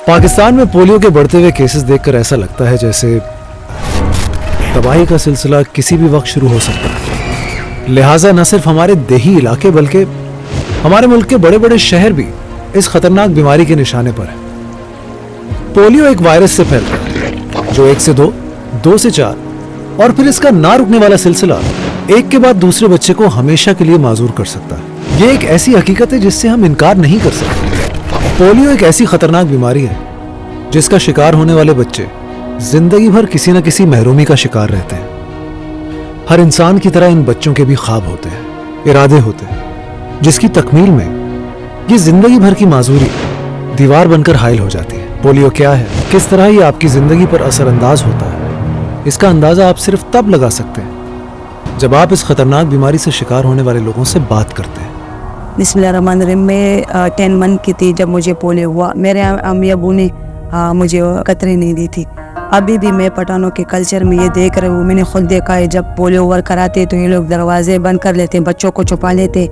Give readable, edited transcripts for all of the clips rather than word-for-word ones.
पाकिस्तान में पोलियो के बढ़ते हुए केसेस देखकर ऐसा लगता है जैसे तबाही का सिलसिला किसी भी वक्त शुरू हो सकता है। लिहाजा न सिर्फ हमारे देही इलाके बल्कि हमारे मुल्क के बड़े बड़े शहर भी इस खतरनाक बीमारी के निशाने पर है। पोलियो एक वायरस से फैलता है जो 1 से 2, 2 से 4 और फिर इसका ना रुकने वाला सिलसिला एक के बाद दूसरे बच्चे को हमेशा के लिए माजूर कर सकता है। ये एक ऐसी हकीकत है जिससे हम इनकार नहीं कर सकते। पोलियो एक ऐसी खतरनाक बीमारी है जिसका शिकार होने वाले बच्चे जिंदगी भर किसी न किसी महरूमी का शिकार रहते हैं। हर इंसान की तरह इन बच्चों के भी ख्वाब होते हैं, इरादे होते हैं, जिसकी तकमील में ये जिंदगी भर की माजूरी दीवार बनकर हायल हो जाती है। पोलियो क्या है, किस तरह ये आपकी जिंदगी पर असरअंदाज होता है, इसका अंदाजा आप सिर्फ तब लगा सकते हैं जब आप इस खतरनाक बीमारी से शिकार होने वाले लोगों से बात करते हैं। बिस्मिल्लाहिर्रहमानिर्रहीम। मैं 10 मंथ की थी जब मुझे पोलियो हुआ। मेरे अम्मी अबू ने मुझे कतरे नहीं दी थी। अभी भी मैं पठानों के कल्चर में ये देख रही हूँ, मैंने खुद देखा है जब पोलियो ओवर कराते तो ये लोग दरवाजे बंद कर लेते हैं, बच्चों को छुपा लेते।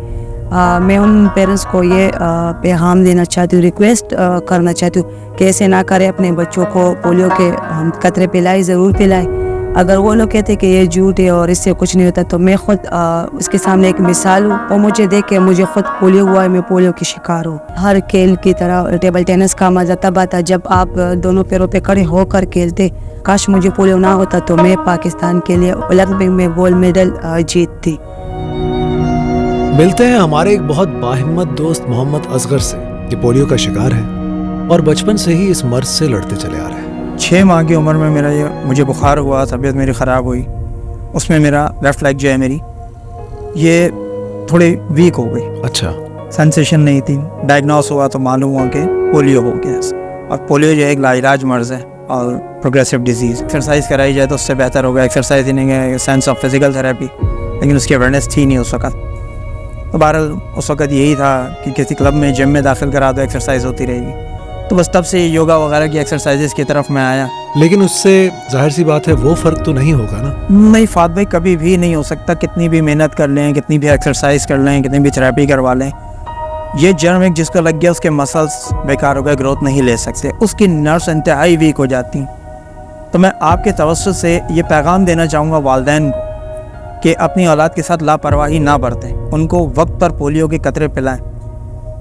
मैं उन पेरेंट्स को ये पैगाम देना चाहती हूँ, रिक्वेस्ट करना चाहती हूँ कि ऐसे ना करें, अपने बच्चों को पोलियो के हम कतरे पिलाएं, ज़रूर पिलाएं। अगर वो लोग कहते कि ये झूठ है और इससे कुछ नहीं होता, तो मैं खुद उसके सामने एक मिसाल हूँ। और मुझे देख के मुझे खुद पोलियो हुआ है, मैं पोलियो की शिकार हूँ। हर खेल की तरह टेबल टेनिस का मज़ा तब आता जब आप दोनों पैरों पे खड़े होकर खेलते। काश मुझे पोलियो ना होता तो मैं पाकिस्तान के लिए ओलंपिक में गोल्ड मेडल जीतती। मिलते हैं हमारे एक बहुत बाहिम्मत दोस्त मोहम्मद असगर से, जो पोलियो का शिकार है और बचपन से ही इस मर्ज से लड़ते चले आ रहे हैं। 6 माह की उम्र में मुझे बुखार हुआ, तबीयत मेरी ख़राब हुई। उसमें मेरा लेफ़्ट लेग जो है मेरी ये थोड़ी वीक हो गई। अच्छा। सेंसेशन नहीं थी। डायग्नोस हुआ तो मालूम हुआ कि पोलियो हो गया। और पोलियो जो है एक लाइलाज मर्ज़ है और प्रोग्रेसिव डिजीज़। एक्सरसाइज कराई जाए तो उससे बेहतर होगा। एक्सरसाइज ही नहीं है, सेंस ऑफ फिज़िकल थेरेपी, लेकिन उसकी अवेयरनेस थी नहीं उस वक्त। तो बहरहाल उस वक्त यही था कि किसी क्लब में, जिम में दाखिल करा दो, एक्सरसाइज होती रहेगी। तो बस तब से योगा वगैरह की एक्सरसाइजेस की तरफ मैं आया। लेकिन उससे जाहिर सी बात है वो फ़र्क तो नहीं होगा ना? नहीं फात भाई, कभी भी नहीं हो सकता। कितनी भी मेहनत कर लें, कितनी भी एक्सरसाइज कर लें, कितनी भी थेरेपी करवा लें, ये जर्म एक जिसको लग गया उसके मसल्स बेकार हो गए, ग्रोथ नहीं ले सकते, उसकी नर्व्स इंतहाई वीक हो जाती। तो मैं आपके तवज्जुह से ये पैगाम देना चाहूँगा वालिदैन कि अपनी औलाद के साथ लापरवाही ना बरतें। उनको वक्त पर पोलियो के कतरे पिलाएं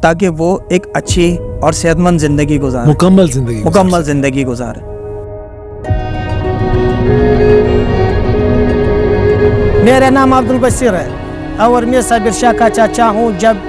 ताकि वो एक अच्छी और सेहतमंद ज़िंदगी गुजारें, मुकम्मल ज़िंदगी गुजारें। मेरा नाम अब्दुल बशीर है और मैं साबिर शाह का चाचा हूँ। जब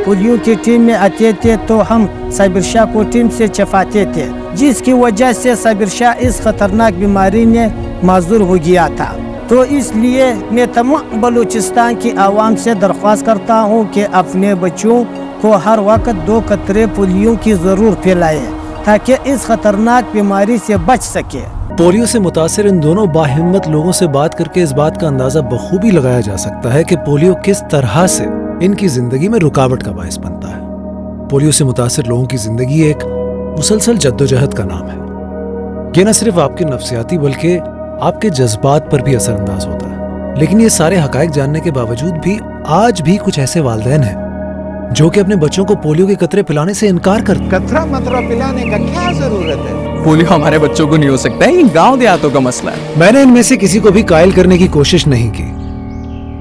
पोलियो की टीम में आते थे तो हम साबिर शाह को टीम से छपाते थे, जिसकी वजह से साबिर शाह इस खतरनाक बीमारी में माजूर हो गया था। तो इसलिए मैं तमाम बलूचिस्तान की आवाम से दरख्वास्त करता हूँ कि अपने बच्चों को हर वक्त 2 कतरे पोलियो की ज़रूर पिलाएं ताकि इस खतरनाक बीमारी से बच सके। पोलियो से मुतासिर इन दोनों बाहिम्मत लोगों से बात करके इस बात का अंदाजा बखूबी लगाया जा सकता है कि पोलियो किस तरह से इनकी जिंदगी में रुकावट का बायस बनता है। पोलियो से मुतासिर लोगों की जिंदगी एक मुसलसल जद्दोजहद का नाम है। ये न सिर्फ आपके नफ्सियाती बल्कि आपके जज्बात पर भी असरअंदाज होता है। लेकिन ये सारे हकायक जानने के बावजूद भी आज भी कुछ ऐसे वालिदैन हैं जो कि अपने बच्चों को पोलियो के कतरे पिलाने से इनकार करते। कतरा मतरा पिलाने का क्या जरूरत है? पोलियो हमारे बच्चों को नहीं हो सकता है, ये गांव देहातों का मसला है। मैंने इनमें से किसी को भी कायल करने की कोशिश नहीं की,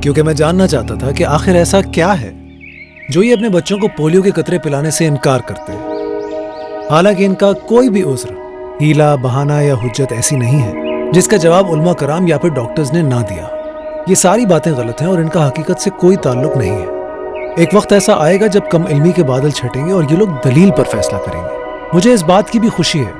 क्योंकि मैं जानना चाहता था कि आखिर ऐसा क्या है जो ये अपने बच्चों को पोलियो के कतरे पिलाने से इनकार करते हैं। हालांकि इनका कोई भी उज़्र, हीला, बहाना या हुज्जत ऐसी नहीं है जिसका जवाब उलमा कराम या फिर डॉक्टर्स ने ना दिया। ये सारी बातें गलत हैं और इनका हकीकत से कोई ताल्लुक नहीं है। एक वक्त ऐसा आएगा जब कम इल्मी के बादल छटेंगे और ये लोग दलील पर फैसला करेंगे। मुझे इस बात की भी खुशी है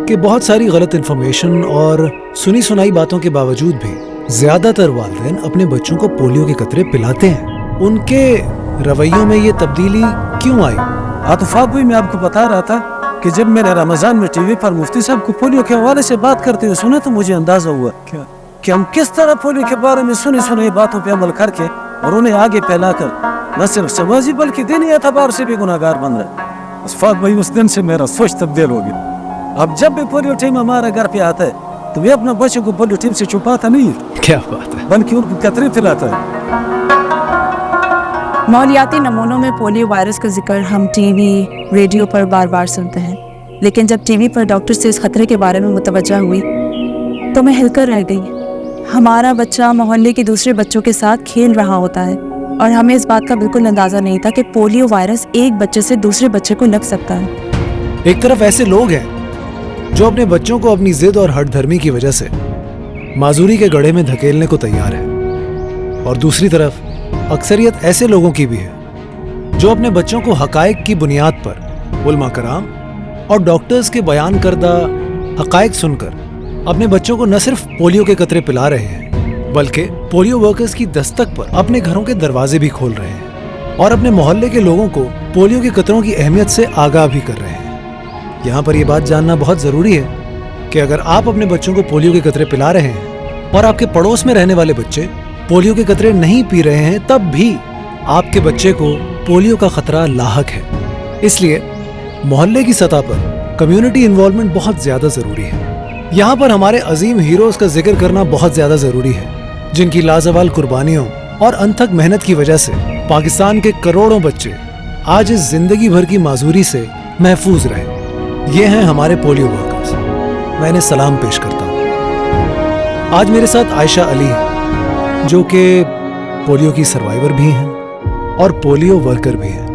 कि बहुत सारी गलत इन्फॉर्मेशन और सुनी सुनाई बातों के बावजूद भी ज्यादातर वालिदैन अपने बच्चों को पोलियो के कतरे पिलाते हैं। उनके रवैयों में ये तब्दीली क्यों आई? आतफाक भाई, मैं आपको बता रहा था कि जब मैंने रमजान में टीवी पर मुफ्ती साहब को पोलियो के हवाले से बात करते हुए सुना तो मुझे अंदाजा हुआ कि हम किस तरह पोलियो के बारे में सुनी सुनाई बातों पर अमल करके और उन्हें आगे फैलाकर न सिर्फ समाजी बल्कि दीनी एतबार से भी गुनाहगार बन रहे। अशफाक भाई, उस दिन से मेरा सोच तब्दील हो गया। अब जब भी पोलियो टीम हमारे घर पे आता है तो वे अपने बच्चों को पोलियो टीम से छुपाता नहीं है, क्या बात है, बल्कि उनको कतरे पिलाता है। मौलियाती नमूनों में पोलियो वायरस का जिक्र हम टीवी, रेडियो पर बार बार सुनते हैं। لیکن جب ٹی وی پر ڈاکٹر سے اس خطرے کے بارے میں متوجہ ہوئی تو میں ہل کر رہ گئی۔ ہمارا بچہ محلے کے دوسرے بچوں کے ساتھ کھیل رہا ہوتا ہے اور ہمیں اس بات کا بالکل اندازہ نہیں تھا کہ پولیو وائرس ایک بچے سے دوسرے بچے کو لگ سکتا ہے۔ ایک طرف ایسے لوگ ہیں جو اپنے بچوں کو اپنی ضد اور ہٹ دھرمی کی وجہ سے معذوری کے گڑھے میں دھکیلنے کو تیار ہے، اور دوسری طرف اکثریت ایسے لوگوں کی بھی ہے جو اپنے بچوں کو حقائق کی بنیاد پر علماء کرام اور ڈاکٹرز کے بیان کردہ حقائق سن کر اپنے بچوں کو نہ صرف پولیو کے قطرے پلا رہے ہیں بلکہ پولیو ورکرز کی دستک پر اپنے گھروں کے دروازے بھی کھول رہے ہیں اور اپنے محلے کے لوگوں کو پولیو کے قطروں کی اہمیت سے آگاہ بھی کر رہے ہیں۔ یہاں پر یہ بات جاننا بہت ضروری ہے کہ اگر آپ اپنے بچوں کو پولیو کے قطرے پلا رہے ہیں اور آپ کے پڑوس میں رہنے والے بچے پولیو کے قطرے نہیں پی رہے ہیں، تب بھی آپ کے بچے کو پولیو کا خطرہ لاحق ہے۔ اس لیے محلے کی سطح پر کمیونٹی انوالومنٹ بہت زیادہ ضروری ہے۔ یہاں پر ہمارے عظیم ہیروز کا ذکر کرنا بہت زیادہ ضروری ہے، جن کی لازوال قربانیوں اور انتھک محنت کی وجہ سے پاکستان کے کروڑوں بچے آج اس زندگی بھر کی معذوری سے محفوظ رہے۔ یہ ہیں ہمارے پولیو ورکرز، میں انہیں سلام پیش کرتا ہوں۔ آج میرے ساتھ عائشہ علی ہیں جو کہ پولیو کی سروائیور بھی ہیں اور پولیو ورکر بھی ہیں۔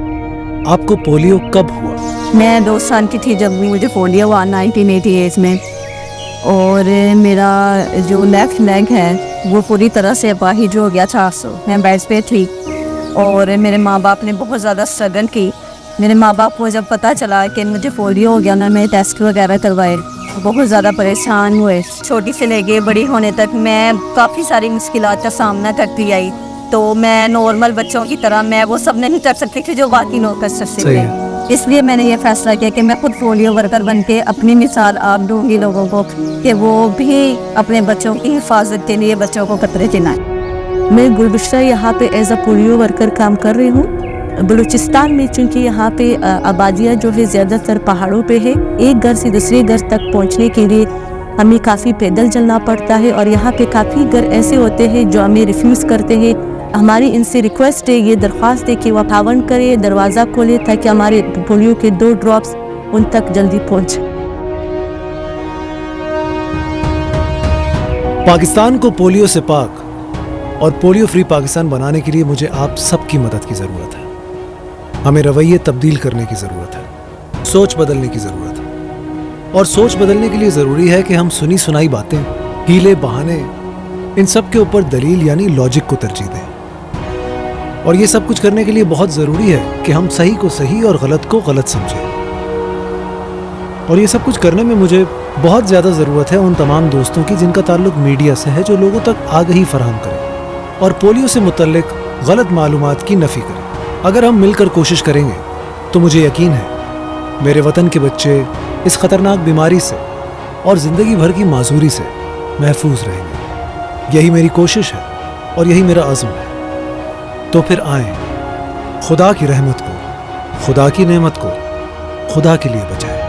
آپ کو پولیو کب ہوا؟ میں 2 سال کی تھی جب مجھے پولیو ہوا 1988 میں، اور میرا جو لیفٹ لیگ ہے وہ پوری طرح سے اپاہج ہو گیا تھا۔ میں بیڈ پہ تھی اور میرے ماں باپ نے بہت زیادہ اسٹرگل کی۔ میرے ماں باپ کو جب پتہ چلا کہ مجھے پولیو ہو گیا نا، میں ٹیسٹ وغیرہ کروائے، بہت زیادہ پریشان ہوئے۔ چھوٹی سے لے کے بڑی ہونے تک میں کافی ساری مشکلات کا سامنا کرتی آئی، تو میں نارمل بچوں کی طرح میں وہ سب نہیں کر سکتی تھی جو باقی لوگ کر سکتے تھے۔ اس لیے میں نے یہ فیصلہ کیا کہ میں خود پولیو ورکر بن کے اپنی مثال آپ دوں گی لوگوں کو کہ وہ بھی اپنے بچوں کی حفاظت کے لیے بچوں کو قطرے پلائیں۔ میں گلبشرہ یہاں پہ ایز اے پولیو ورکر کام کر رہی ہوں۔ بلوچستان میں چونکہ یہاں پہ آبادیاں جو ہے زیادہ تر پہاڑوں پہ ہے، ایک گھر سے دوسرے گھر تک پہنچنے کے لیے ہمیں کافی پیدل چلنا پڑتا ہے، اور یہاں پہ کافی گھر ایسے ہوتے ہیں جو ہمیں ریفیوز کرتے ہیں۔ ہماری ان سے ریکویسٹ ہے، یہ درخواست ہے کہ وہ تعاون کرے، دروازہ کھولے تاکہ ہمارے پولیو کے 2 ڈراپس ان تک جلدی پہنچے۔ پاکستان کو پولیو سے پاک اور پولیو فری پاکستان بنانے کے لیے مجھے آپ سب کی مدد کی ضرورت ہے۔ ہمیں رویے تبدیل کرنے کی ضرورت ہے، سوچ بدلنے کی ضرورت ہے، اور سوچ بدلنے کے لیے ضروری ہے کہ ہم سنی سنائی باتیں، ہیلے بہانے، ان سب کے اوپر دلیل یعنی لاجک کو ترجیح دیں۔ اور یہ سب کچھ کرنے کے لیے بہت ضروری ہے کہ ہم صحیح کو صحیح اور غلط کو غلط سمجھیں۔ اور یہ سب کچھ کرنے میں مجھے بہت زیادہ ضرورت ہے ان تمام دوستوں کی جن کا تعلق میڈیا سے ہے، جو لوگوں تک آگہی فراہم کریں اور پولیو سے متعلق غلط معلومات کی نفی کریں۔ اگر ہم مل کر کوشش کریں گے تو مجھے یقین ہے میرے وطن کے بچے اس خطرناک بیماری سے اور زندگی بھر کی معذوری سے محفوظ رہیں گے۔ یہی میری کوشش ہے اور یہی میرا عزم ہے۔ تو پھر آئیں، خدا کی رحمت کو، خدا کی نعمت کو خدا کے لیے بچائیں۔